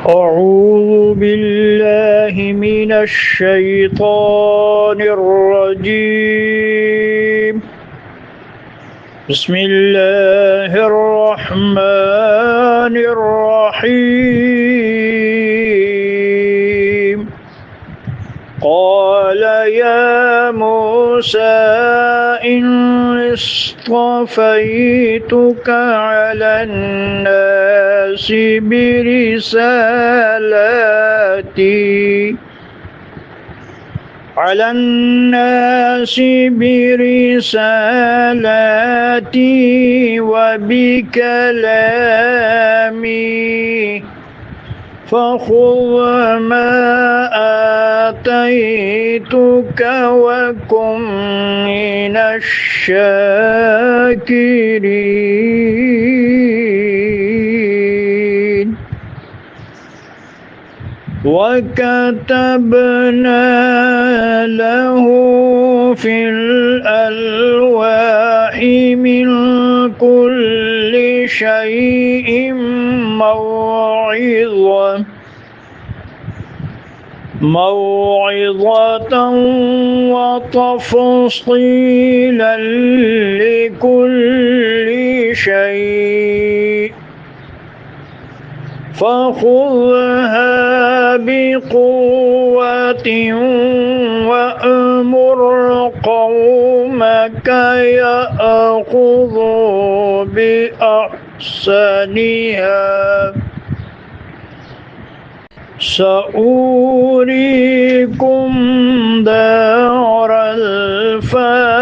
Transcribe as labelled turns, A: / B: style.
A: أعوذ بالله من الشيطان الرجيم. بسم الله الرحمن الرحيم. قال يا موسى إني اصطفيتك على الناس برسالاتي وبكلامي فخذ ما آتيتك وكن من الشاكرين. وكتبنا له في الألواح من كل شيء موعظة وتفصيلا لكل شيء فخذها بقوة وأمر قومك يأخذوا بأحسنها سأريكم دار الفاسقين.